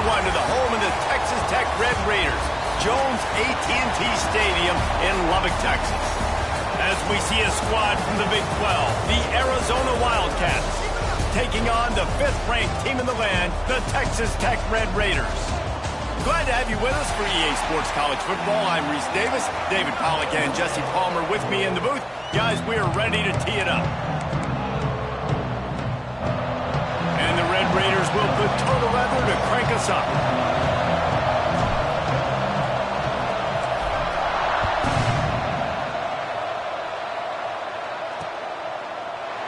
one to the home of the Texas Tech Red Raiders, Jones AT&T Stadium in Lubbock, Texas. As we see a squad from the Big 12, the Arizona Wildcats, taking on the 5th-ranked team in the land, the Texas Tech Red Raiders. Glad to have you with us for EA Sports College Football. I'm Reese Davis, David Pollack, and Jesse Palmer with me in the booth. Guys, we are ready to tee it up. And the Red Raiders will put total leather to crank us up.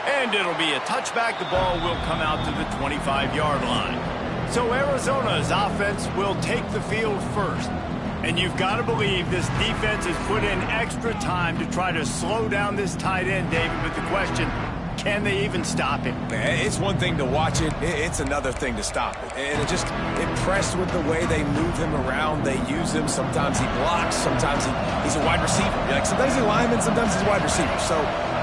And it'll be a touchback. The ball will come out to the 25-yard line. So Arizona's offense will take the field first. And you've got to believe this defense has put in extra time to try to slow down this tight end, David. But the question, can they even stop him? It's one thing to watch it. It's another thing to stop it. And just impressed with the way they move him around. They use him. Sometimes he blocks. Sometimes he's a wide receiver. Like sometimes he's a lineman. Sometimes he's a wide receiver. So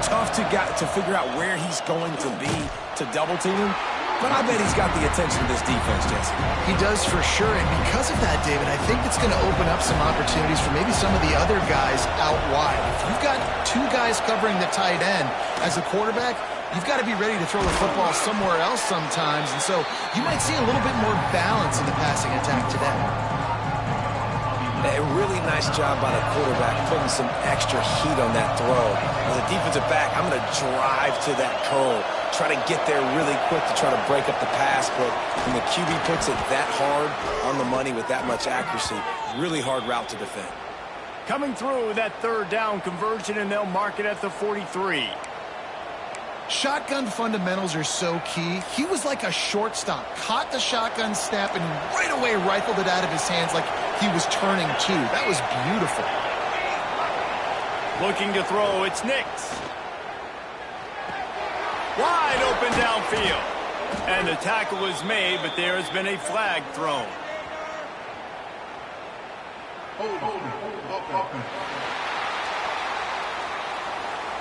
tough to figure out where he's going to be to double team him. But I bet he's got the attention of this defense, Jesse. He does for sure, and because of that, David, I think it's going to open up some opportunities for maybe some of the other guys out wide. If you've got 2 guys covering the tight end as a quarterback, you've got to be ready to throw the football somewhere else sometimes, and so you might see a little bit more balance in the passing attack today. A really nice job by the quarterback putting some extra heat on that throw. As a defensive back, I'm going to drive to that curl, try to get there really quick to try to break up the pass, but when the QB puts it that hard on the money with that much accuracy, really hard route to defend. Coming through that 3rd down conversion, and they'll mark it at the 43. Shotgun fundamentals are so key. He was like a shortstop, caught the shotgun snap, and right away rifled it out of his hands like he was turning 2. That was beautiful. Looking to throw, it's Nix. Wide open downfield. And the tackle is made, but there has been a flag thrown.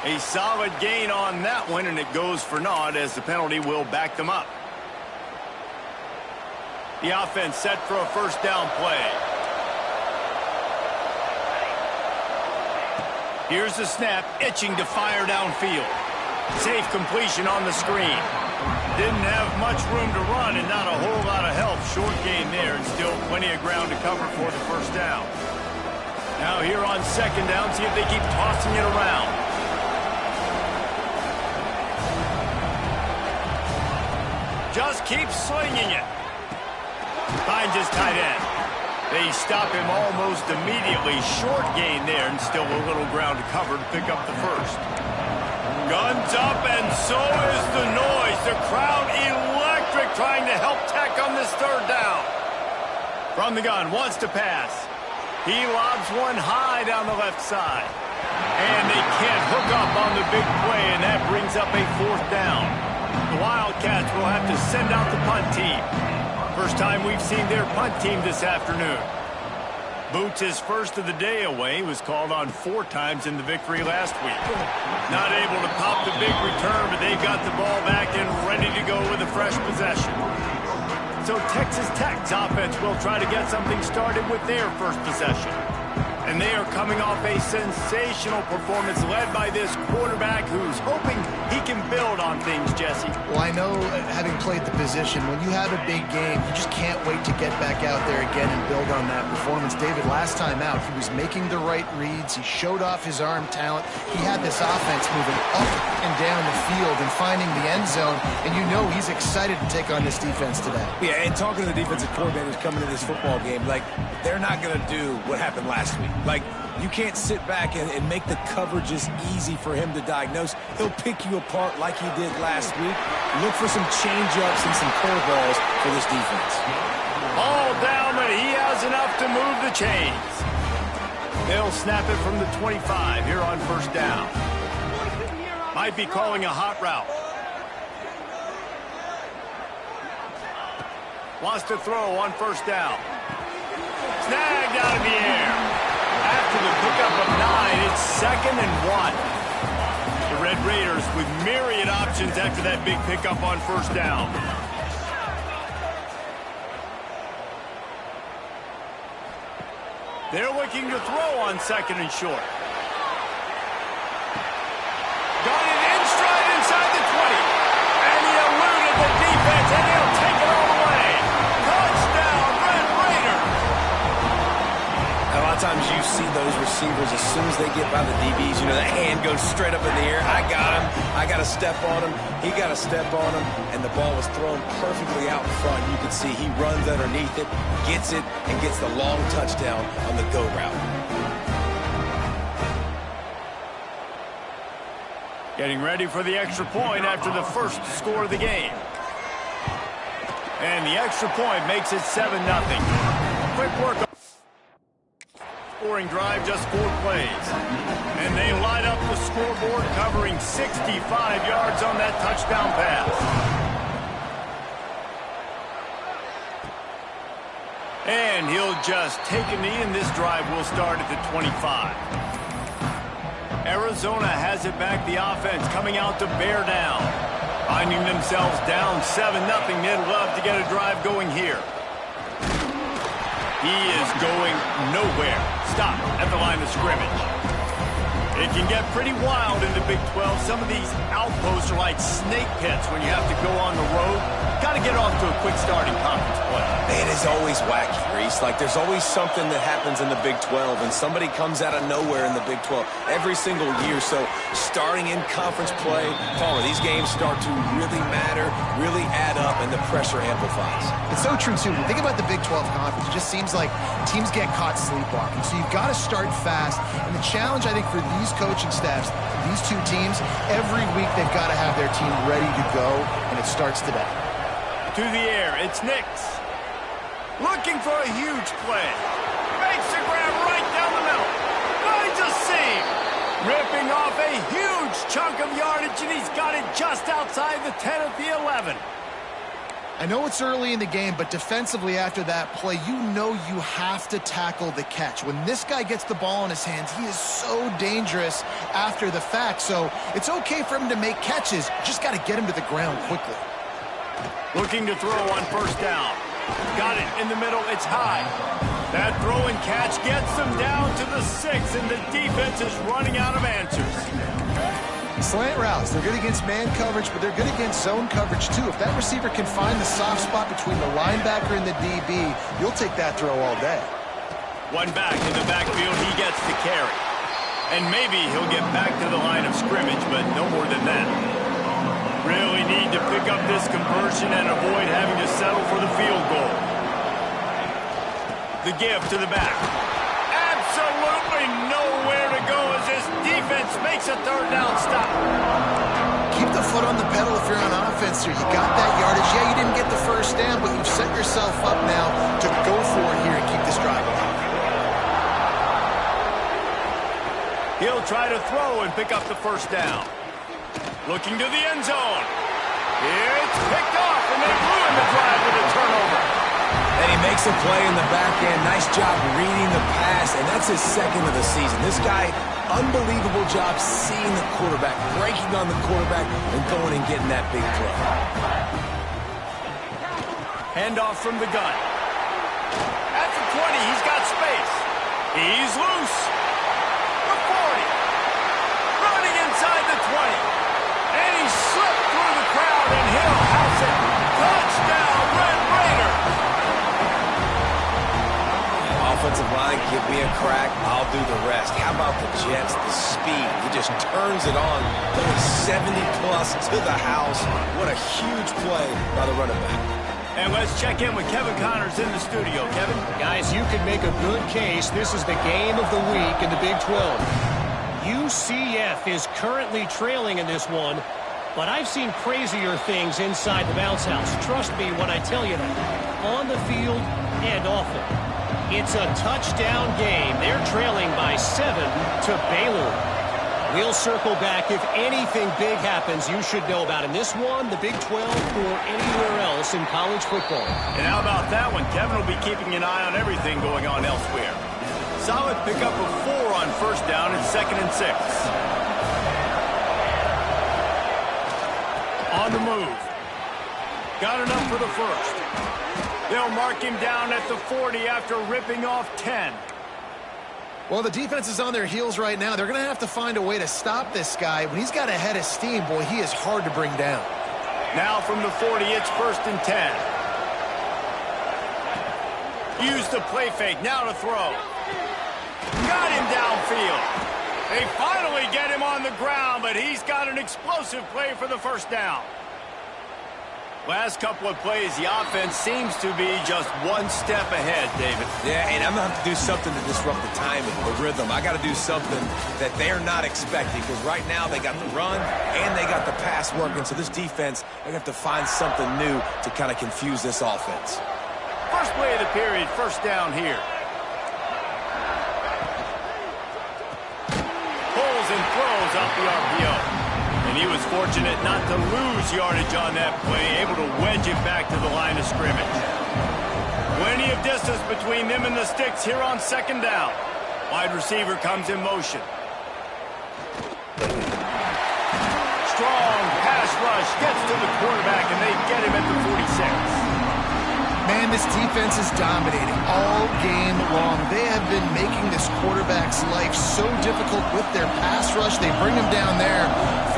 A solid gain on that one, and it goes for naught as the penalty will back them up. The offense set for a 1st down play. Here's the snap, itching to fire downfield. Safe completion on the screen. Didn't have much room to run and not a whole lot of help. Short gain there and still plenty of ground to cover for the 1st down. Now here on 2nd down, see if they keep tossing it around. Just keep slinging it. Finds his tight end. They stop him almost immediately. Short gain there and still a little ground to cover to pick up the 1st. Guns up, and so is the noise. The crowd electric trying to help Tech on this 3rd down. From the gun, wants to pass. He lobs one high down the left side. And they can't hook up on the big play, and that brings up a 4th down. The Wildcats will have to send out the punt team. First time we've seen their punt team this afternoon. Boots, his first of the day away, was called on 4 times in the victory last week. Not able to pop the big return, but they've got the ball back and ready to go with a fresh possession. So Texas Tech's offense will try to get something started with their first possession. And they are coming off a sensational performance led by this quarterback who's hoping he can build on things, Jesse. Well, I know, having played the position, when you have a big game, you just can't wait to get back out there again and build on that performance. David, last time out, he was making the right reads. He showed off his arm talent. He had this offense moving up and down the field and finding the end zone, and you know he's excited to take on this defense today. Yeah, and talking to the defensive coordinators coming to this football game, like, they're not going to do what happened last week. Like, you can't sit back and make the coverages easy for him to diagnose. He'll pick you apart like he did last week. Look for some change-ups and some curveballs for this defense. All down, but he has enough to move the chains. They'll snap it from the 25 here on 1st down. Might be calling a hot route. Wants to throw on 1st down. Snagged out of the air. After the pickup of 9, it's 2nd and 1. The Red Raiders with myriad options after that big pickup on 1st down. They're looking to throw on 2nd and short. Got it in stride inside the 20. And he eluded the defense, and he'll take it all the way. Touchdown, Red Raider. A lot of times you see those receivers, as soon as they get by the DBs, you know, that hand goes straight up in the air. I got him. I got to step on him. He got to step on him. And the ball was thrown perfectly out in front. You can see he runs underneath it, gets it, and gets the long touchdown on the go route. Getting ready for the extra point after the first score of the game. And the extra point makes it 7-0. Quick work. Scoring drive, just 4 plays. And they light up the scoreboard, covering 65 yards on that touchdown pass. And he'll just take a knee, and this drive will start at the 25. Arizona has it back, the offense coming out to bear down. Finding themselves down 7-0, they'd love to get a drive going here. He is going nowhere. Stop at the line of scrimmage. It can get pretty wild in the Big 12. Some of these outposts are like snake pits when you have to go on the road. Got to get off to a quick start in conference play. Man, it's always wacky, Reese. Like, there's always something that happens in the Big 12, and somebody comes out of nowhere in the Big 12 every single year. So, starting in conference play, Palmer, these games start to really matter, really add up, and the pressure amplifies. It's so true, too. When you think about the Big 12 conference, it just seems like teams get caught sleepwalking. So, you've got to start fast. And the challenge, I think, for these coaching staffs, these two teams, every week they've got to have their team ready to go, and it starts today. To the air, it's Nix. Looking for a huge play. Makes the grab right down the middle. Finds a seam. Ripping off a huge chunk of yardage, and he's got it just outside the 10 at the 11. I know it's early in the game, but defensively after that play, you know you have to tackle the catch. When this guy gets the ball in his hands, he is so dangerous after the fact. So it's okay for him to make catches. Just got to get him to the ground quickly. Looking to throw on 1st down. Got it in the middle. It's high. That throw and catch gets them down to the 6, and the defense is running out of answers. Slant routes, they're good against man coverage, but they're good against zone coverage too. If that receiver can find the soft spot between the linebacker and the DB, you'll take that throw all day. One back in the backfield, he gets the carry. And maybe he'll get back to the line of scrimmage, but no more than that. Really need to pick up this conversion and avoid having to settle for the field goal. The give to the back. Absolutely nowhere to go as this defense makes a 3rd down stop. Keep the foot on the pedal if you're on offense here. You got that yardage. Yeah, you didn't get the 1st down, but you've set yourself up now to go for it here and keep this drive alive. He'll try to throw and pick up the 1st down. Looking to the end zone. It's picked off, and they ruin the drive with a turnover. And he makes a play in the back end. Nice job reading the pass, and that's his 2nd of the season. This guy, unbelievable job seeing the quarterback, breaking on the quarterback, and going and getting that big play. Handoff from the gun. At the 20, he's got space. He's loose. The 40. Running inside the 20. And he slipped through the crowd, and he'll house it. Touchdown, Red Raider. Offensive line, give me a crack, I'll do the rest. How about the Jets, the speed? He just turns it on, going 70-plus to the house. What a huge play by the running back. And let's check in with Kevin Connors in the studio. Kevin? Guys, you can make a good case. This is the game of the week in the Big 12. UCF is currently trailing in this one, but I've seen crazier things inside the bounce house. Trust me when I tell you that. On the field and off it. It's a touchdown game. They're trailing by 7 to Baylor. We'll circle back. If anything big happens, you should know about in this one, the Big 12, or anywhere else in college football. And how about that one? Kevin will be keeping an eye on everything going on elsewhere. Solid pickup of 4 on 1st down and 2nd and 6. On the move. Got enough for the 1st. They'll mark him down at the 40 after ripping off 10. Well, the defense is on their heels right now. They're going to have to find a way to stop this guy. When he's got a head of steam, boy, he is hard to bring down. Now from the 40, it's 1st and 10. Use the play fake. Now to throw. Got him downfield. They finally get him on the ground, but he's got an explosive play for the first down. Last couple of plays, the offense seems to be just one step ahead, David. Yeah, and I'm going to have to do something to disrupt the timing, the rhythm. I got to do something that they're not expecting, because right now they got the run and they got the pass working. So this defense, they're going to have to find something new to kind of confuse this offense. First play of the period, first down here. Pulls and throws off the RPO. And he was fortunate not to lose yardage on that play, able to wedge it back to the line of scrimmage. Plenty of distance between them and the sticks here on 2nd down. Wide receiver comes in motion. Strong pass rush gets to the quarterback, and they get him at the 46. Man, this defense is dominating all game long. They have been making this quarterback's life so difficult with their pass rush. They bring him down there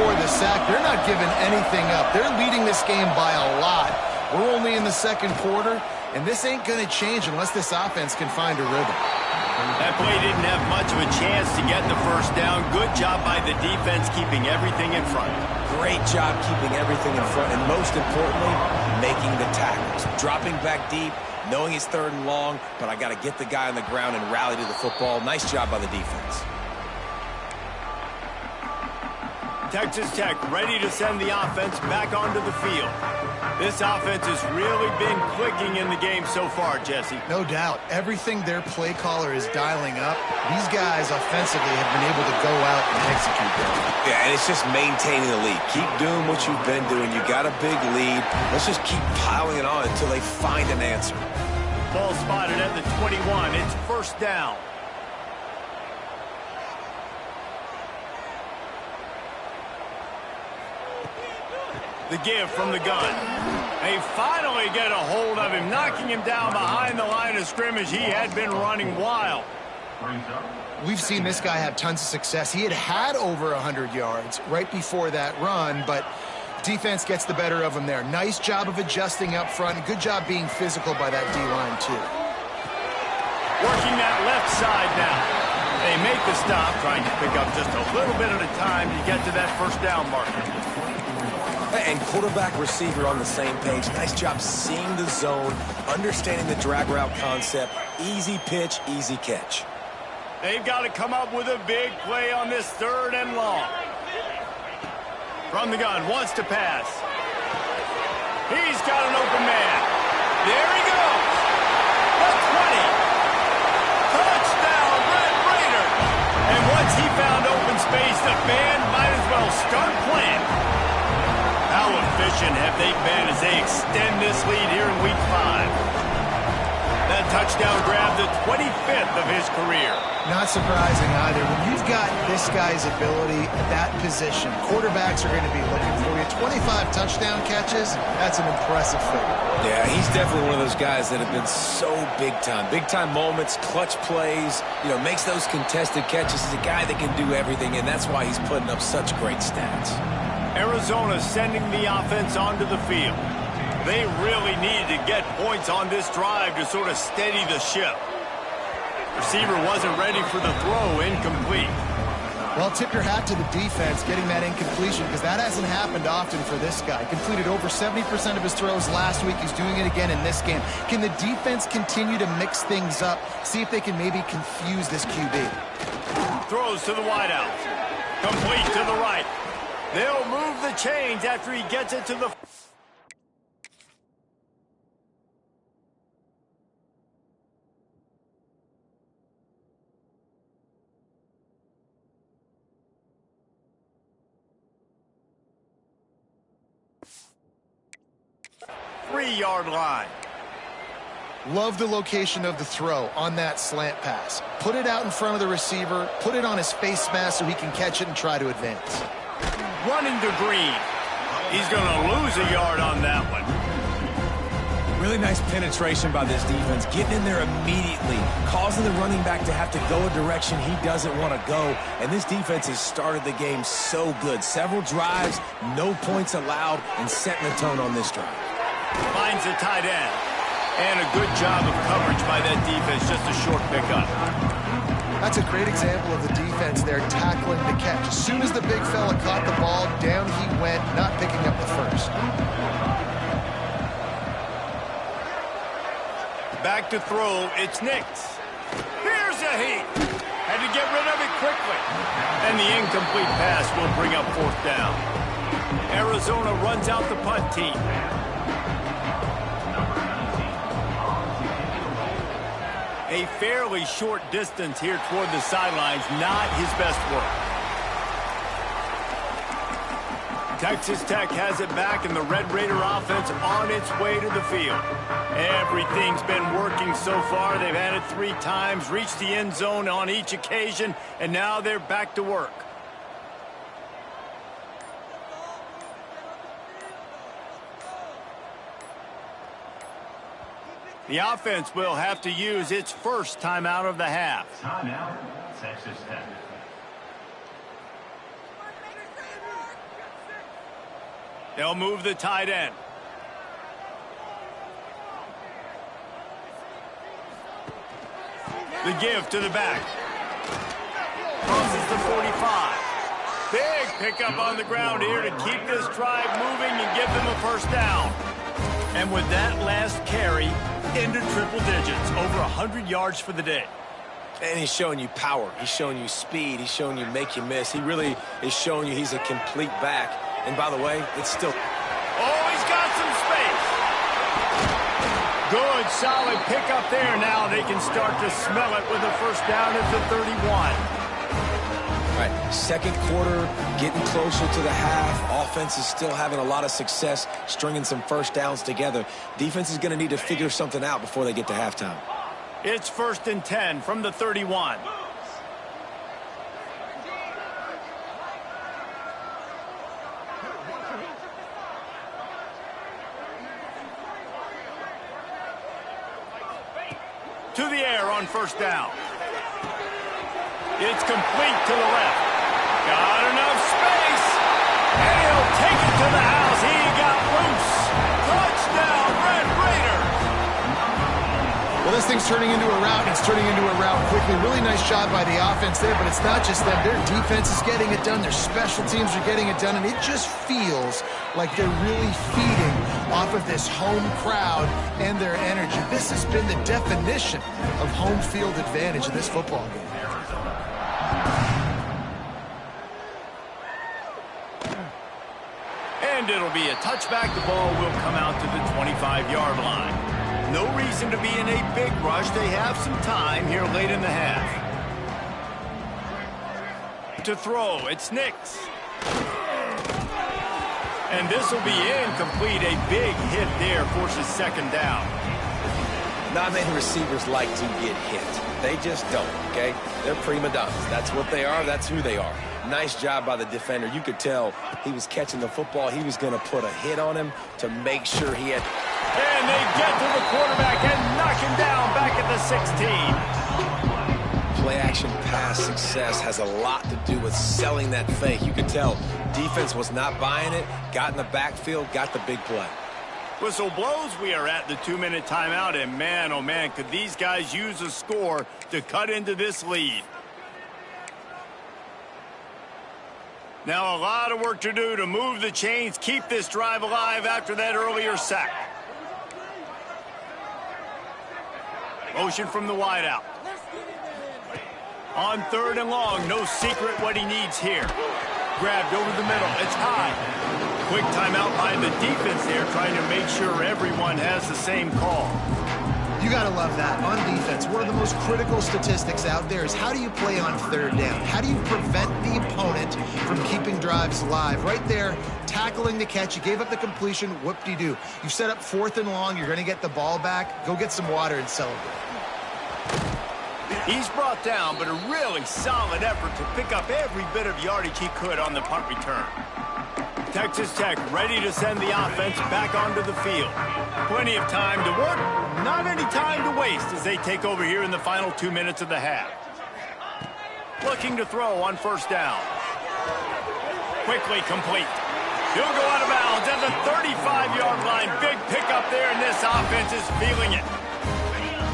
for the sack. They're not giving anything up. They're leading this game by a lot. We're only in the 2nd quarter, and this ain't going to change unless this offense can find a rhythm. That play didn't have much of a chance to get the first down. Good job by the defense keeping everything in front. Great job keeping everything in front, and most importantly, making the tackles. Dropping back deep, knowing it's 3rd and long, but I got to get the guy on the ground and rally to the football. Nice job by the defense. Texas Tech ready to send the offense back onto the field. This offense has really been clicking in the game so far, Jesse. No doubt. Everything their play caller is dialing up, these guys offensively have been able to go out and execute that. Yeah, and it's just maintaining the lead. Keep doing what you've been doing. You got a big lead. Let's just keep piling it on until they find an answer. Ball spotted at the 21. It's 1st down. The give from the gun. They finally get a hold of him, knocking him down behind the line of scrimmage. He had been running wild. We've seen this guy have tons of success. He had over 100 yards right before that run, but defense gets the better of him there. Nice job of adjusting up front. Good job being physical by that D-line, too. Working that left side now. They make the stop, trying to pick up just a little bit at a time to get to that 1st down marker. And quarterback receiver on the same page. Nice job seeing the zone, understanding the drag route concept. Easy pitch, easy catch. They've got to come up with a big play on this 3rd and long. From the gun, wants to pass. He's got an open man. There he goes. The 20. Touchdown, Red Raiders. And once he found open space, the band might as well start playing. How efficient have they been as they extend this lead here in Week 5? That touchdown grabbed the 25th of his career. Not surprising either. When you've got this guy's ability at that position, quarterbacks are going to be looking for you. 25 touchdown catches, that's an impressive figure. Yeah, he's definitely one of those guys that have been so big time. Big time moments, clutch plays, makes those contested catches. He's a guy that can do everything, and that's why he's putting up such great stats. Arizona sending the offense onto the field. They really need to get points on this drive to sort of steady the ship. Receiver wasn't ready for the throw, incomplete. Well, tip your hat to the defense getting that incompletion, because that hasn't happened often for this guy. Completed over 70% of his throws last week. He's doing it again in this game. Can the defense continue to mix things up, see if they can maybe confuse this QB? Throws to the wideout. Complete to the right. They'll move the chains after he gets it to the... Three-yard line. Love the location of the throw on that slant pass. Put it out in front of the receiver, put it on his face mask so he can catch it and try to advance. Running to Green. He's going to lose a yard on that one. Really nice penetration by this defense, getting in there immediately, causing the running back to have to go a direction he doesn't want to go. And this defense has started the game so good. Several drives, no points allowed, and setting the tone on this drive. Finds the tight end. And a good job of coverage by that defense, just a short pickup. That's a great example of the defense there tackling the catch. As soon as the big fella caught the ball, down he went, not picking up the first. Back to throw, it's Nix. Here's a heat. Had to get rid of it quickly. And the incomplete pass will bring up 4th down. Arizona runs out the punt team. A fairly short distance here toward the sidelines, not his best work. Texas Tech has it back, and the Red Raider offense on its way to the field. Everything's been working so far. They've had it 3 times, reached the end zone on each occasion, and now they're back to work. The offense will have to use its first timeout of the half. Timeout, Texas Tech. They'll move the tight end. The give to the back. Crosses the 45. Big pickup on the ground here to keep this drive moving and give them a first down. And with that last carry, into triple digits, over 100 yards for the day. And he's showing you power. He's showing you speed. He's showing you make you miss. He really is showing you he's a complete back. And by the way, it's still... Oh, he's got some space. Good, solid pickup there. Now they can start to smell it with a first down at the 31. All right, second quarter, getting closer to the half. Offense is still having a lot of success stringing some first downs together. Defense is going to need to figure something out before they get to halftime. It's 1st and 10 from the 31. To the air on first down. It's complete to the left. Got enough space. And he'll take it to the house. He got loose. Touchdown, Red Raider. Well, this thing's turning into a rout. It's turning into a rout quickly. Really nice job by the offense there, but it's not just them. Their defense is getting it done. Their special teams are getting it done, and it just feels like they're really feeding off of this home crowd and their energy. This has been the definition of home field advantage in this football game. And it'll be a touchback. The ball will come out to the 25-yard line. No reason to be in a big rush. They have some time here late in the half. To throw, it's Nix. And this will be incomplete. A big hit there forces 2nd down. Not many receivers like to get hit. They just don't, okay? They're prima donnas. That's what they are. That's who they are. Nice job by the defender. You could tell he was catching the football. He was going to put a hit on him to make sure he had... And they get to the quarterback and knock him down back at the 16. Play-action pass success has a lot to do with selling that fake. You could tell defense was not buying it, got in the backfield, got the big play. Whistle blows. We are at the 2-minute timeout, and man, oh man, could these guys use a score to cut into this lead. Now a lot of work to do to move the chains, keep this drive alive after that earlier sack. Motion from the wideout. On 3rd and long, no secret what he needs here. Grabbed over the middle, it's high. Quick timeout by the defense there, trying to make sure everyone has the same call. You got to love that. On defense, one of the most critical statistics out there is how do you play on 3rd down? How do you prevent the opponent from keeping drives alive? Right there, tackling the catch. You gave up the completion, whoop-de-doo. You set up 4th and long. You're going to get the ball back. Go get some water and celebrate. He's brought down, but a really solid effort to pick up every bit of yardage he could on the punt return. Texas Tech ready to send the offense back onto the field. Plenty of time to work, not any time to waste as they take over here in the final 2 minutes of the half. Looking to throw on first down. Quickly complete. He'll go out of bounds at the 35-yard line. Big pickup there, and this offense is feeling it.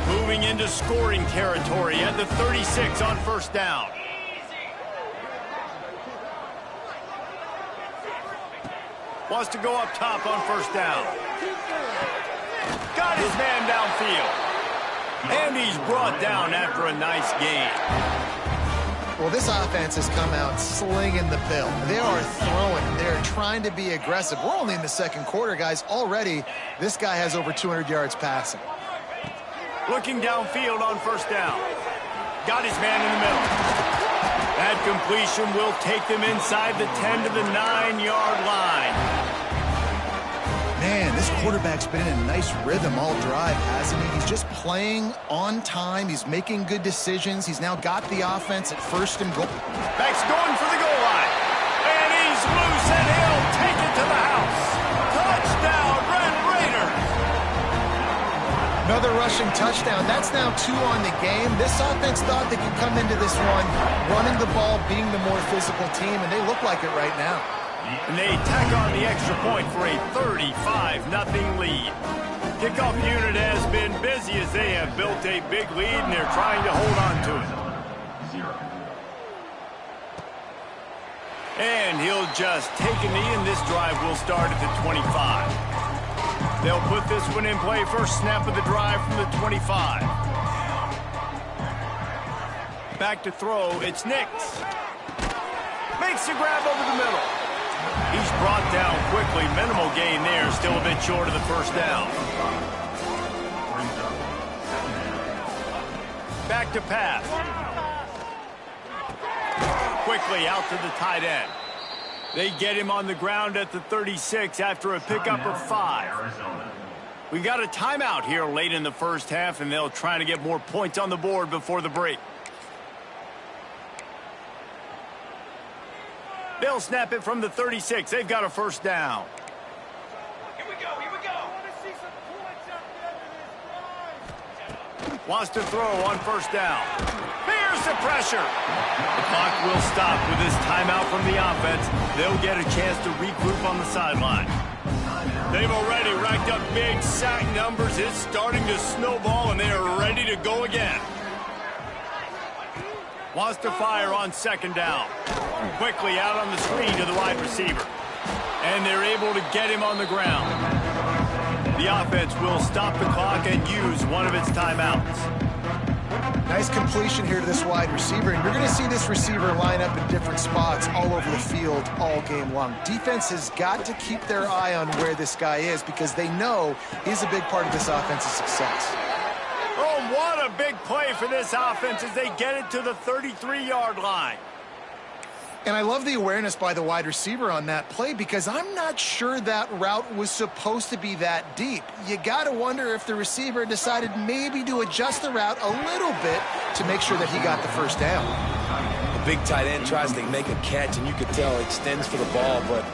Moving into scoring territory at the 36 on first down. Wants to go up top on first down. Got his man downfield. And he's brought down after a nice gain. Well, this offense has come out slinging the pill. They are throwing. They're trying to be aggressive. We're only in the second quarter, guys. Already, this guy has over 200 yards passing. Looking downfield on first down. Got his man in the middle. That completion will take them inside the 10 to the 9-yard line. Man, this quarterback's been in a nice rhythm all drive, hasn't he? He's just playing on time. He's making good decisions. He's now got the offense at first and goal. Back's going for the goal line. And he's loose, and he'll take it to the house. Touchdown, Red Raiders. Another rushing touchdown. That's now 2 on the game. This offense thought they could come into this one running the ball, being the more physical team, and they look like it right now. And they tack on the extra point for a 35-0 lead. Kickoff unit has been busy as they have built a big lead, and they're trying to hold on to it. And he'll just take a knee, and this drive will start at the 25. They'll put this one in play. First snap of the drive from the 25. Back to throw. It's Nix. Makes the grab over the middle. He's brought down quickly. Minimal gain there. Still a bit short of the first down. Back to pass. Quickly out to the tight end. They get him on the ground at the 36 after a pickup of 5. We got a timeout here late in the first half, and they'll try to get more points on the board before the break. They'll snap it from the 36. They've got a first down. Here we go, here we go. Wants to throw on first down. Here's the pressure. The clock will stop with this timeout from the offense. They'll get a chance to regroup on the sideline. They've already racked up big sack numbers. It's starting to snowball, and they are ready to go again. Wants to fire on second down. Quickly out on the screen to the wide receiver. And they're able to get him on the ground. The offense will stop the clock and use one of its timeouts. Nice completion here to this wide receiver, and you're going to see this receiver line up in different spots all over the field all game long. Defense has got to keep their eye on where this guy is because they know he's a big part of this offense's success. Oh, what a big play for this offense as they get it to the 33-yard line. And I love the awareness by the wide receiver on that play because I'm not sure that route was supposed to be that deep. You got to wonder if the receiver decided maybe to adjust the route a little bit to make sure that he got the first down. The big tight end tries to make a catch, and you could tell extends for the ball, but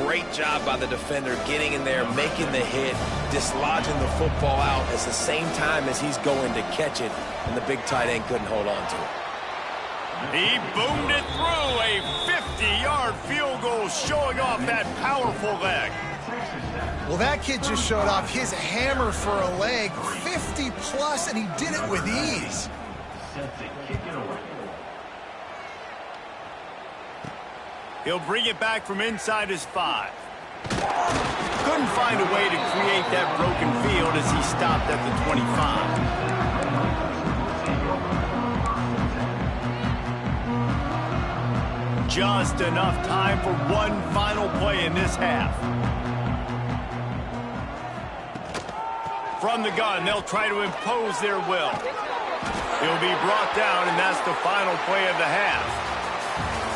great job by the defender getting in there, making the hit, dislodging the football out at the same time as he's going to catch it, and the big tight end couldn't hold on to it. He boomed it through a 50-yard field goal, showing off that powerful leg. Well, that kid just showed off his hammer for a leg, 50-plus, and he did it with ease. He'll bring it back from inside his 5. Couldn't find a way to create that broken field as he stopped at the 25. Just enough time for one final play in this half. From the gun, they'll try to impose their will. He'll be brought down, and that's the final play of the half.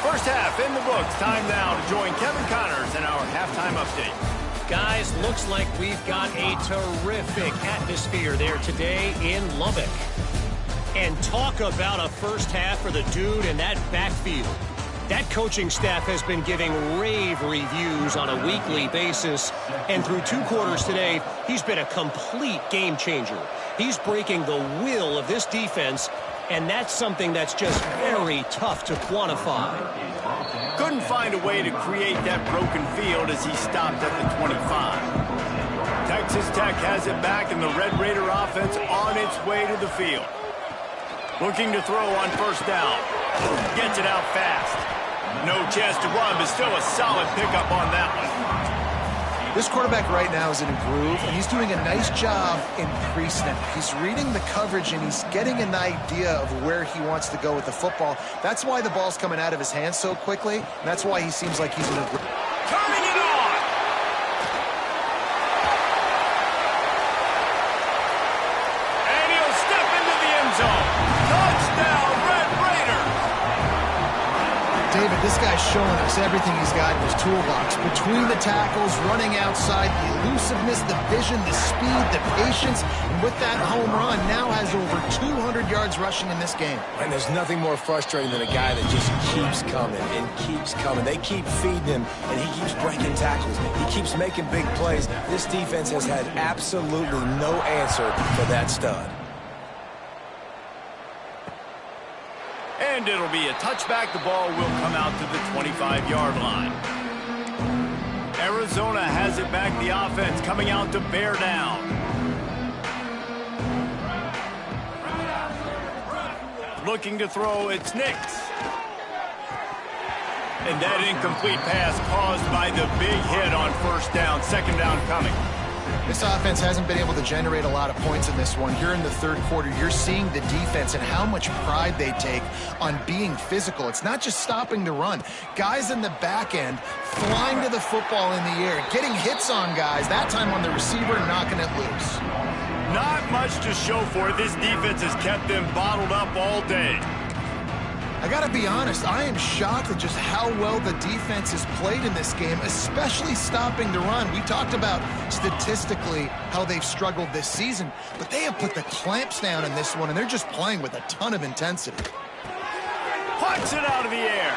First half in the books. Time now to join Kevin Connors in our halftime update. Guys, looks like we've got a terrific atmosphere there today in Lubbock. And talk about a first half for the dude in that backfield. That coaching staff has been giving rave reviews on a weekly basis. And through 2 quarters today, he's been a complete game changer. He's breaking the will of this defense, and that's something that's just very tough to quantify. Couldn't find a way to create that broken field as he stopped at the 25. Texas Tech has it back, and the Red Raider offense on its way to the field. Looking to throw on first down. Gets it out fast. No chance to run, but still a solid pickup on that one. This quarterback right now is in a groove, and he's doing a nice job in pre-snap. He's reading the coverage, and he's getting an idea of where he wants to go with the football. That's why the ball's coming out of his hands so quickly, and that's why he seems like he's in a groove. Turning it on! And he'll step into the end zone. Touchdown, Red Raiders! David, this guy's showing us everything he's got in his toolbox. Between the tackles, running outside, the elusiveness, the vision, the speed, the patience, and with that home run, now has over 200 yards rushing in this game. And there's nothing more frustrating than a guy that just keeps coming and keeps coming. They keep feeding him, and he keeps breaking tackles. He keeps making big plays. This defense has had absolutely no answer for that stud. And it'll be a touchback. The ball will come out to the 25-yard line. Arizona has it back. The offense coming out to bear down. Looking to throw, it's Nix. And that incomplete pass caused by the big hit on first down. Second down coming. This offense hasn't been able to generate a lot of points in this one. Here in the third quarter, you're seeing the defense and how much pride they take on being physical. It's not just stopping the run. Guys in the back end flying to the football in the air, getting hits on guys, that time on the receiver, knocking it loose. Not much to show for it. This defense has kept them bottled up all day. I got to be honest, I am shocked at just how well the defense has played in this game, especially stopping the run. We talked about statistically how they've struggled this season, but they have put the clamps down in this one, and they're just playing with a ton of intensity. Puts it out of the air.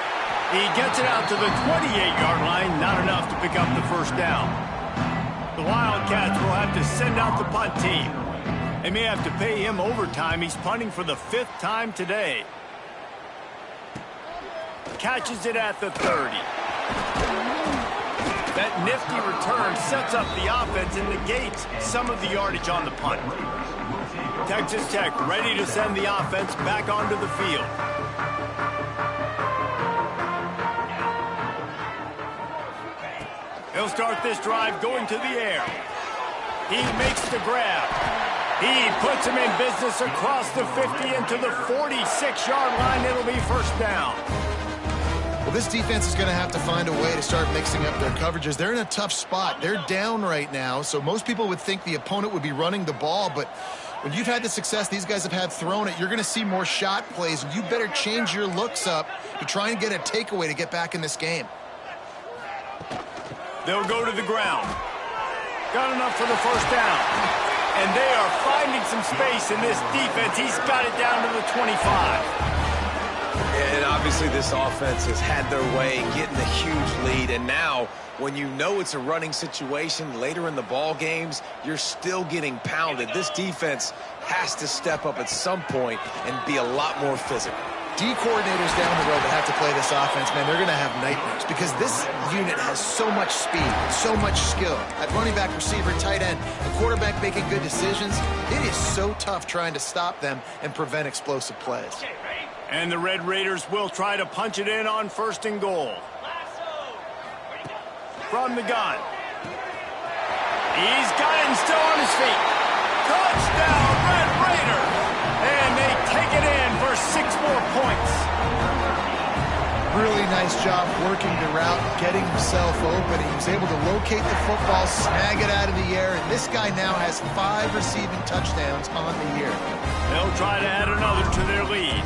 He gets it out to the 28-yard line, not enough to pick up the first down. The Wildcats will have to send out the punt team. They may have to pay him overtime. He's punting for the 5th time today. Catches it at the 30. That nifty return sets up the offense and negates some of the yardage on the punt. Texas Tech ready to send the offense back onto the field. He'll start this drive going to the air. He makes the grab. He puts him in business across the 50 into the 46-yard line. It'll be first down. Well, this defense is going to have to find a way to start mixing up their coverages. They're in a tough spot. They're down right now, so most people would think the opponent would be running the ball, but when you've had the success these guys have had throwing it, you're going to see more shot plays, and you better change your looks up to try and get a takeaway to get back in this game. They'll go to the ground. Got enough for the first down. And they are finding some space in this defense. He's got it down to the 25. And obviously this offense has had their way getting a huge lead, and now when you know it's a running situation later in the ball games, you're still getting pounded. This defense has to step up at some point and be a lot more physical. D coordinators down the road that have to play this offense, man, they're going to have nightmares because this unit has so much speed, so much skill. At running back, receiver, tight end, the quarterback making good decisions, it is so tough trying to stop them and prevent explosive plays. And the Red Raiders will try to punch it in on first and goal. From the gun. He's got it and still on his feet. Touchdown, Red Raiders! And they take it in for 6 more points. Really nice job working the route, getting himself open. He was able to locate the football, snag it out of the air, and this guy now has 5 receiving touchdowns on the year. They'll try to add another to their lead.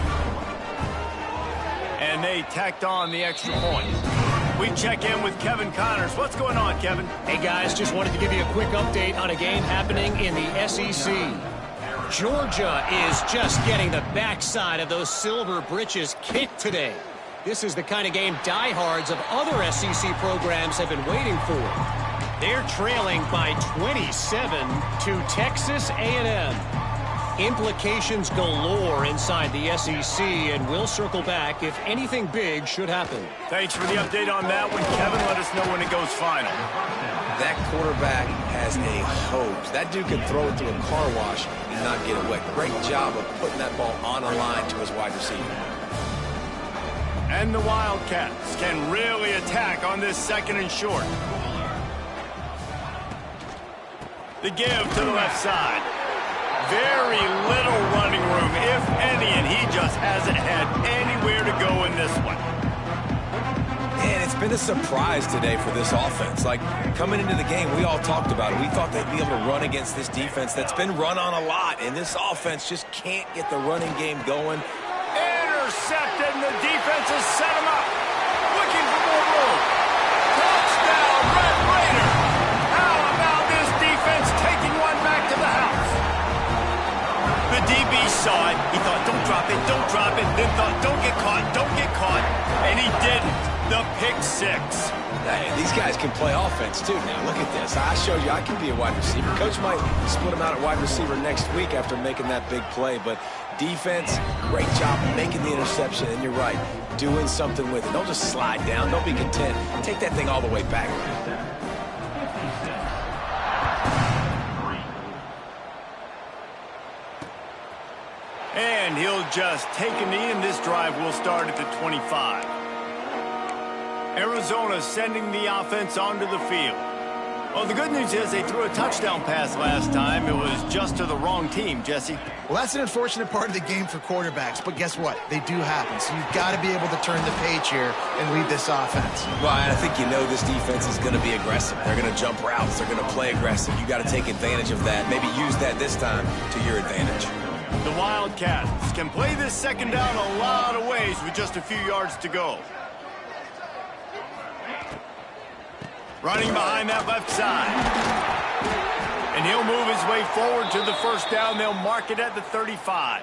And they tacked on the extra point. We check in with Kevin Connors. What's going on, Kevin? Hey, guys, just wanted to give you a quick update on a game happening in the SEC. Georgia is just getting the backside of those Silver Britches kicked today. This is the kind of game diehards of other SEC programs have been waiting for. They're trailing by 27 to Texas A&M. Implications galore inside the SEC, and we'll circle back if anything big should happen. Thanks for the update on that one, Kevin. Let us know when it goes final. That quarterback has a hose. That dude can throw it through a car wash and not get it wet. Great job of putting that ball on a line to his wide receiver. And the Wildcats can really attack on this 2nd and short. The give to the left side. Very little running room, if any, and he just hasn't had anywhere to go in this one. And it's been a surprise today for this offense. Like, coming into the game, we all talked about it. We thought they'd be able to run against this defense that's been run on a lot, and this offense just can't get the running game going. Intercepted, and the defense has set him up. Looking for more room. Touchdown, Red Raider. How about this defense taking one back to the house? The DB saw it. He thought, don't drop it, don't drop it. Then thought, don't get caught, don't get caught. And he didn't. The pick 6. Hey, these guys can play offense, too. Now, look at this. I showed you I can be a wide receiver. Coach might split him out at wide receiver next week after making that big play. But defense, great job making the interception. And you're right, doing something with it. Don't just slide down. Don't be content. Take that thing all the way back. And he'll just take a knee, and this drive will start at the 25. Arizona sending the offense onto the field. Well, the good news is they threw a touchdown pass last time. It was just to the wrong team, Jesse. Well, that's an unfortunate part of the game for quarterbacks, but guess what? They do happen. So you've got to be able to turn the page here and lead this offense. Well, I think you know this defense is going to be aggressive. They're going to jump routes. They're going to play aggressive. You got to take advantage of that. Maybe use that this time to your advantage. The Wildcats can play this 2nd down a lot of ways with just a few yards to go. Running behind that left side. And he'll move his way forward to the 1st down. They'll mark it at the 35.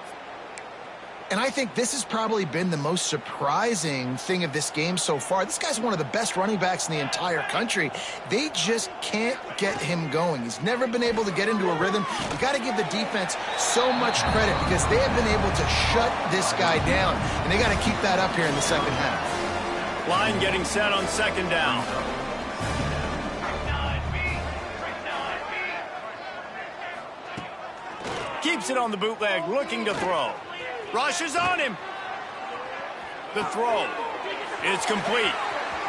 And I think this has probably been the most surprising thing of this game so far. This guy's one of the best running backs in the entire country. They just can't get him going. He's never been able to get into a rhythm. You got to give the defense so much credit because they have been able to shut this guy down. And they got to keep that up here in the 2nd half. Line getting set on 2nd down. Keeps it on the bootleg, looking to throw. Rushes on him. The throw. It's complete.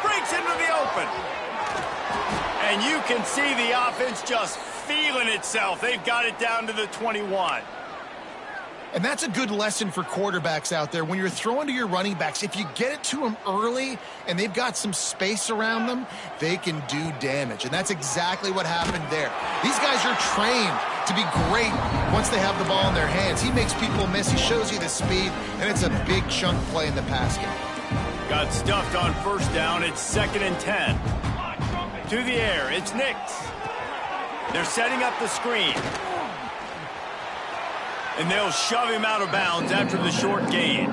Breaks into the open. And you can see the offense just feeling itself. They've got it down to the 21. And that's a good lesson for quarterbacks out there. When you're throwing to your running backs, if you get it to them early and they've got some space around them, they can do damage. And that's exactly what happened there. These guys are trained to be great once they have the ball in their hands. He makes people miss. He shows you the speed, and it's a big chunk play in the pass game. Got stuffed on 1st down. It's 2nd and 10. To the air. It's Nix. They're setting up the screen. And they'll shove him out of bounds after the short gain.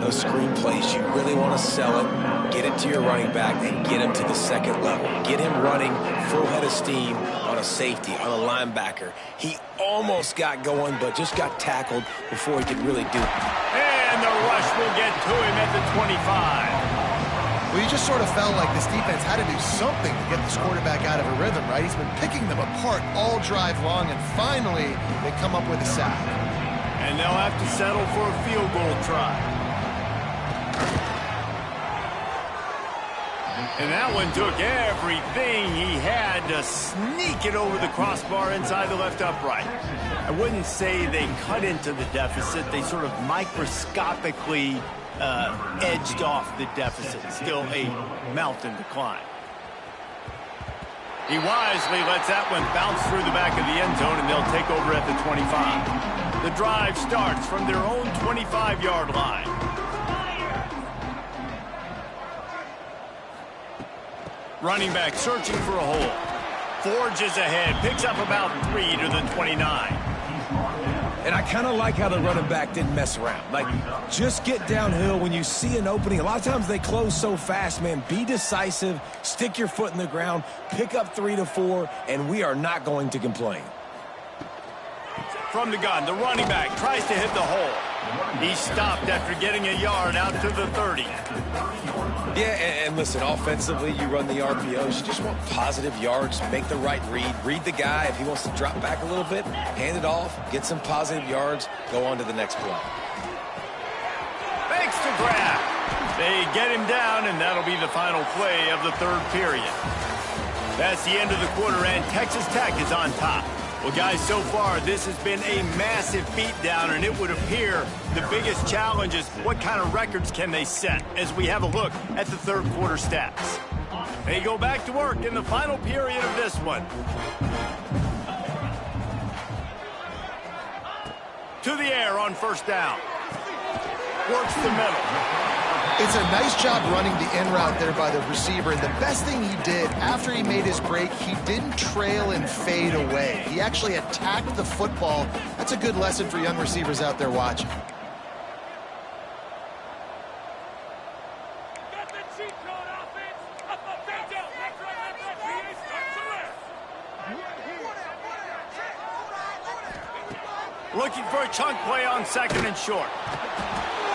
Those screen plays, you really want to sell it, get it to your running back, and get him to the 2nd level. Get him running full head of steam on a safety, on a linebacker. He almost got going, but just got tackled before he could really do it. And the rush will get to him at the 25. Well, you just sort of felt like this defense had to do something to get this quarterback out of a rhythm, right? He's been picking them apart all drive long, and finally they come up with a sack. And they'll have to settle for a field goal try. And that one took everything he had to sneak it over the crossbar inside the left upright. I wouldn't say they cut into the deficit. They sort of microscopically edged off the deficit. Still a mountain to climb. He wisely lets that one bounce through the back of the end zone, and they'll take over at the 25. The drive starts from their own 25-yard line. Running back searching for a hole. Forges ahead. Picks up about 3 to the 29. And I kind of like how the running back didn't mess around. Like, just get downhill when you see an opening. A lot of times they close so fast, man. Be decisive, stick your foot in the ground, pick up 3 to 4, and we are not going to complain. From the gun, the running back tries to hit the hole. He stopped after getting a yard out to the 30. Yeah, and listen, offensively, you run the RPOs. You just want positive yards, make the right read the guy. If he wants to drop back a little bit, hand it off, get some positive yards, go on to the next play. Fakes to grab. They get him down, and that'll be the final play of the third period. That's the end of the quarter, and Texas Tech is on top. Well, guys, so far, this has been a massive beatdown, and it would appear the biggest challenge is what kind of records can they set as we have a look at the third quarter stats. They go back to work in the final period of this one. To the air on first down. Works the middle. It's a nice job running the in route there by the receiver, and the best thing he did after he made his break, he didn't trail and fade away. He actually attacked the football. That's a good lesson for young receivers out there watching. Looking for a chunk play on second and short.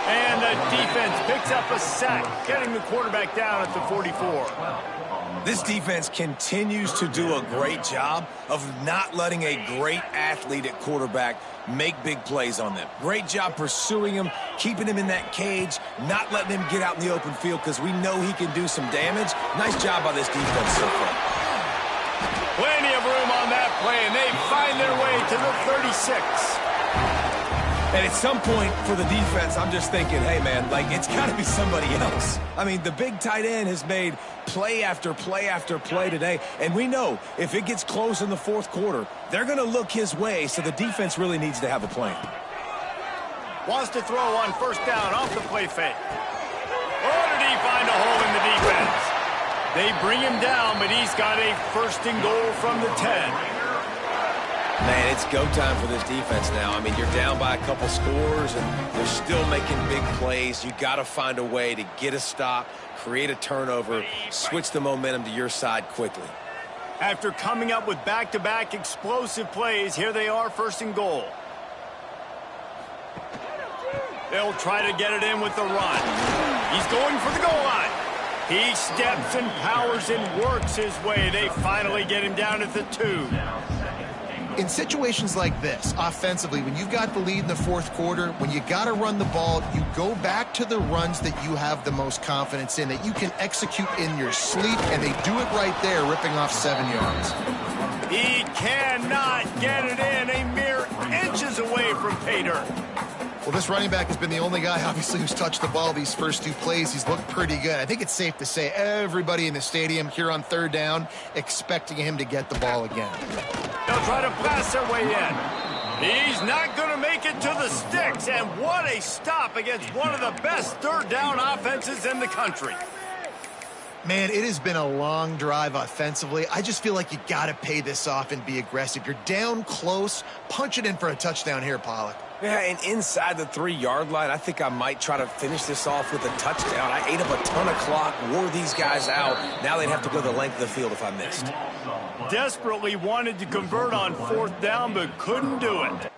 And the defense picks up a sack, getting the quarterback down at the 44. This defense continues to do a great job of not letting a great athlete at quarterback make big plays on them. Great job pursuing him, keeping him in that cage, not letting him get out in the open field because we know he can do some damage. Nice job by this defense so far. Plenty of room on that play, and they find their way to the 36. And at some point for the defense, I'm just thinking, hey, man, like, it's got to be somebody else. I mean, the big tight end has made play after play after play today. And we know if it gets close in the fourth quarter, they're going to look his way, so the defense really needs to have a plan. Wants to throw on first down off the play fake. Oh, did he find a hole in the defense? They bring him down, but he's got a first and goal from the 10. Man, it's go time for this defense now. I mean, you're down by a couple scores, and they're still making big plays. You got to find a way to get a stop, create a turnover, switch the momentum to your side quickly. After coming up with back-to-back explosive plays, here they are, first and goal. They'll try to get it in with the run. He's going for the goal line. He steps and powers and works his way. They finally get him down at the 2. In situations like this, offensively, when you've got the lead in the fourth quarter, when you got to run the ball, you go back to the runs that you have the most confidence in, that you can execute in your sleep, and they do it right there, ripping off 7 yards. He cannot get it in, a mere inches away from pay dirt. Well, this running back has been the only guy, obviously, who's touched the ball these first 2 plays. He's looked pretty good. I think it's safe to say everybody in the stadium here on third down expecting him to get the ball again. They'll try to pass their way in. He's not going to make it to the sticks, and what a stop against one of the best third down offenses in the country. Man, it has been a long drive offensively. I just feel like you got to pay this off and be aggressive. You're down close. Punch it in for a touchdown here, Pollock. Yeah, and inside the 3-yard line, I think I might try to finish this off with a touchdown. I ate up a ton of clock, wore these guys out. Now they'd have to go the length of the field if I missed. Desperately wanted to convert on fourth down, but couldn't do it.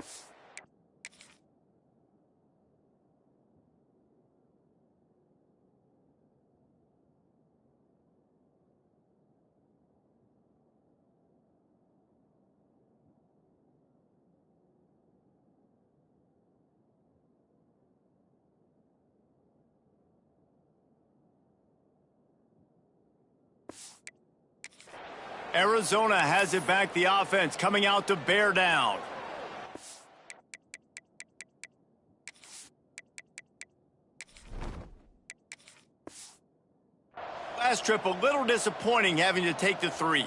Arizona has it back, the offense coming out to bear down. Last trip, a little disappointing having to take the 3.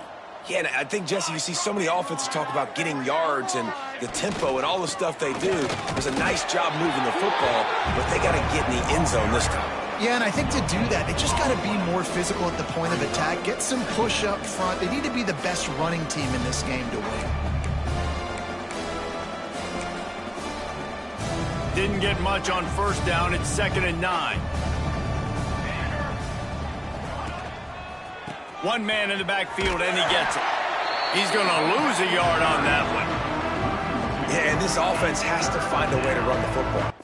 Yeah, and I think, Jesse, you see so many offenses talk about getting yards and the tempo and all the stuff they do. It was a nice job moving the football, but they got to get in the end zone this time. Yeah, and I think to do that, they just got to be more physical at the point of attack, get some push up front. They need to be the best running team in this game to win. Didn't get much on first down. It's 2nd and 9. One man in the backfield, and he gets it. He's going to lose a yard on that one. Yeah, and this offense has to find a way to run the football.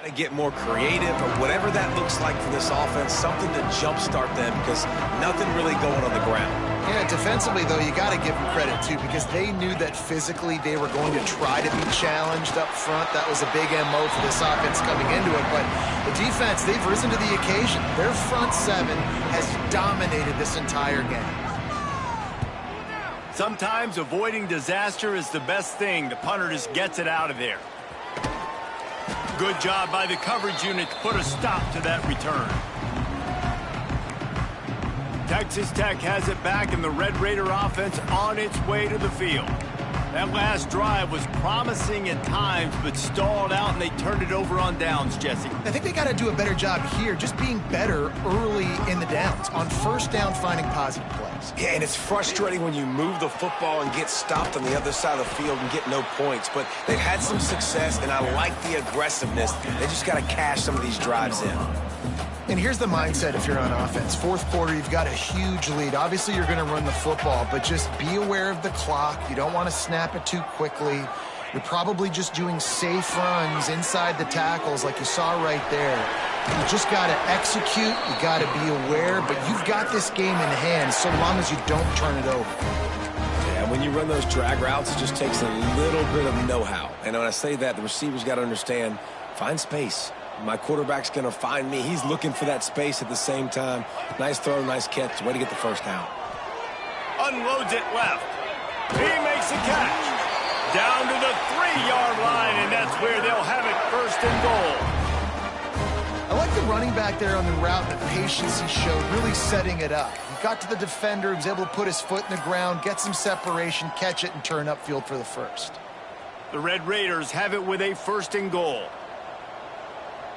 To get more creative or whatever that looks like for this offense, something to jumpstart them because nothing really going on the ground. Yeah, defensively, though, you got to give them credit, too, because they knew that physically they were going to try to be challenged up front. That was a big MO for this offense coming into it. But the defense, they've risen to the occasion. Their front seven has dominated this entire game. Sometimes avoiding disaster is the best thing. The punter just gets it out of there. Good job by the coverage unit to put a stop to that return. Texas Tech has it back, and the Red Raider offense on its way to the field. That last drive was promising at times, but stalled out, and they turned it over on downs, Jesse. I think they got to do a better job here, just being better early in the downs. On first down, finding positive plays. Yeah, and it's frustrating when you move the football and get stopped on the other side of the field and get no points. But they've had some success, and I like the aggressiveness. They just got to cash some of these drives in. And here's the mindset if you're on offense. Fourth quarter, you've got a huge lead. Obviously, you're going to run the football, but just be aware of the clock. You don't want to snap it too quickly. You're probably just doing safe runs inside the tackles like you saw right there. You just got to execute. You got to be aware, but you've got this game in hand so long as you don't turn it over. Yeah, when you run those drag routes, it just takes a little bit of know-how. And when I say that, the receivers got to understand, find space. My quarterback's going to find me. He's looking for that space at the same time. Nice throw, nice catch. Way to get the first down. Unloads it left. He makes a catch. Down to the 3-yard line, and that's where they'll have it, 1st and goal. I like the running back there on the route, the patience he showed, really setting it up. He got to the defender, he was able to put his foot in the ground, get some separation, catch it, and turn upfield for the first. The Red Raiders have it with a 1st and goal.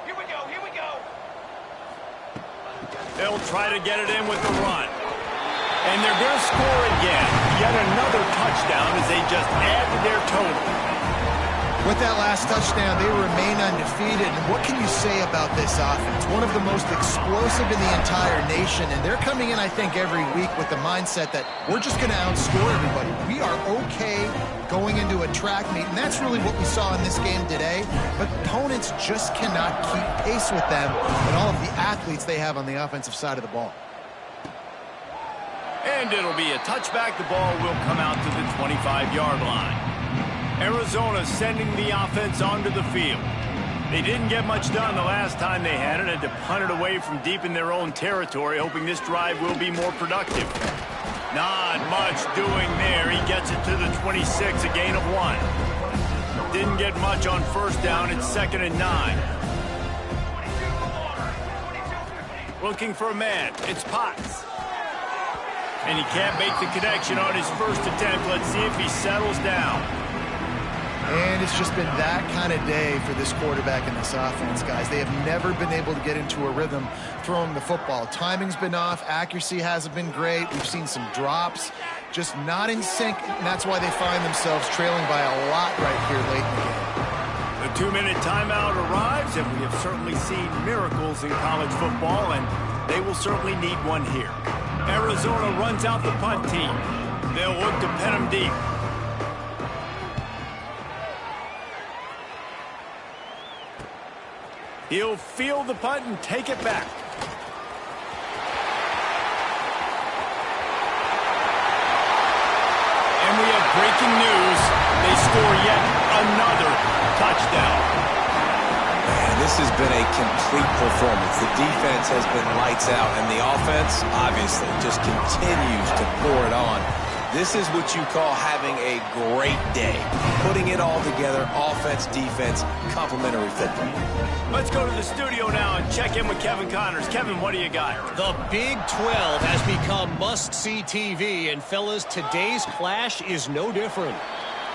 Here we go, here we go. They'll try to get it in with the run. And they're going to score again. Yet another touchdown as they just add to their total. With that last touchdown, they remain undefeated. And what can you say about this offense? One of the most explosive in the entire nation. And they're coming in, I think, every week with the mindset that we're just going to outscore everybody. We are okay going into a track meet. And that's really what we saw in this game today. But opponents just cannot keep pace with them and all of the athletes they have on the offensive side of the ball. And it'll be a touchback. The ball will come out to the 25-yard line. Arizona sending the offense onto the field. They didn't get much done the last time they had it. Had to punt it away from deep in their own territory, hoping this drive will be more productive. Not much doing there. He gets it to the 26, a gain of 1. Didn't get much on first down. It's 2nd and 9. Looking for a man. It's Potts. And he can't make the connection on his first attempt. Let's see if he settles down. And it's just been that kind of day for this quarterback and this offense, guys. They have never been able to get into a rhythm throwing the football. Timing's been off. Accuracy hasn't been great. We've seen some drops. Just not in sync, and that's why they find themselves trailing by a lot right here late in the game. The 2-minute timeout arrives, and we have certainly seen miracles in college football, and they will certainly need one here. Arizona runs out the punt team. They'll look to pin them deep. He'll field the punt and take it back. And we have breaking news. They score yet another touchdown. Man, this has been a complete performance. The defense has been lights out, and the offense, obviously, just continues to pour it on. This is what you call having a great day. Putting it all together, offense, defense, complementary football. Let's go to the studio now and check in with Kevin Connors. Kevin, what do you got? The Big 12 has become must-see TV, and fellas, today's clash is no different.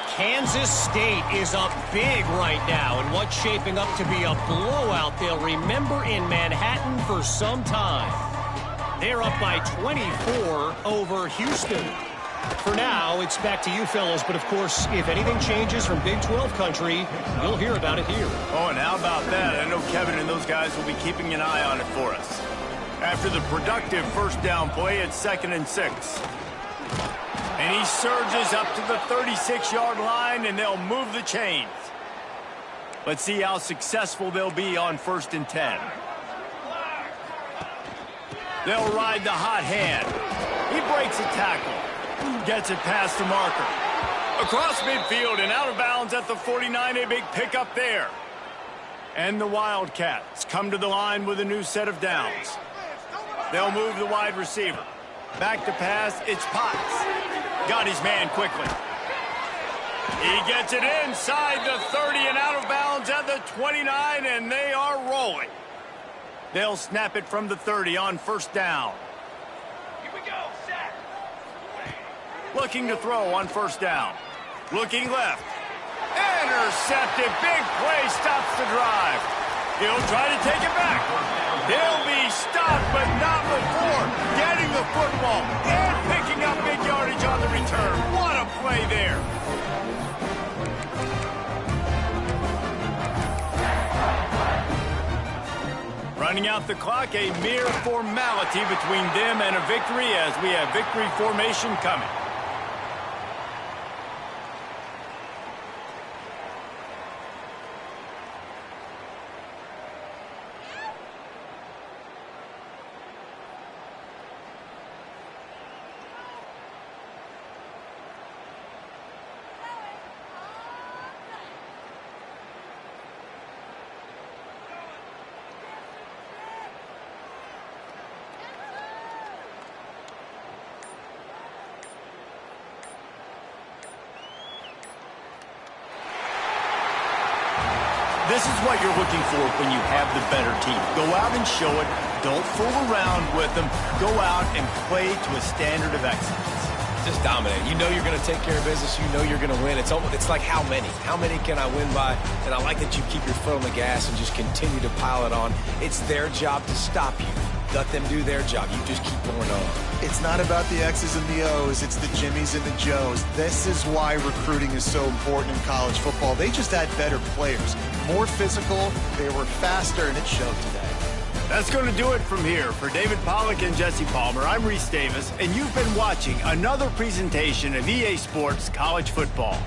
Kansas State is up big right now in what's shaping up to be a blowout they'll remember in Manhattan for some time. They're up by 24 over Houston. For now, it's back to you fellows, but of course, if anything changes from Big 12 country, you'll hear about it here. Oh, and how about that? I know Kevin and those guys will be keeping an eye on it for us. After the productive first down play, it's 2nd and 6. And he surges up to the 36-yard line, and they'll move the chains. Let's see how successful they'll be on 1st and 10. They'll ride the hot hand. He breaks a tackle. Gets it past the marker. Across midfield and out of bounds at the 49, a big pickup there. And the Wildcats come to the line with a new set of downs. They'll move the wide receiver. Back to pass, it's Potts. Got his man quickly. He gets it inside the 30 and out of bounds at the 29, and they are rolling. They'll snap it from the 30 on 1st down. Here we go, set. Looking to throw on 1st down. Looking left. Intercepted. Big play stops the drive. He'll try to take it back. He'll be stopped, but not before getting the football and picking up big yardage on the return. What a play there. Running out the clock, a mere formality between them and a victory as we have victory formation coming. This is what you're looking for when you have the better team. Go out and show it. Don't fool around with them. Go out and play to a standard of excellence. Just dominate. You know you're going to take care of business. You know you're going to win. It's like how many? How many can I win by? And I like that you keep your foot on the gas and just continue to pile it on. It's their job to stop you. Let them do their job. You just keep going on. It's not about the X's and the O's. It's the Jimmies and the Joes. This is why recruiting is so important in college football. They just had better players, more physical, they were faster, and it showed today. That's going to do it from here. For David Pollack and Jesse Palmer, I'm Reese Davis, and you've been watching another presentation of EA Sports College Football.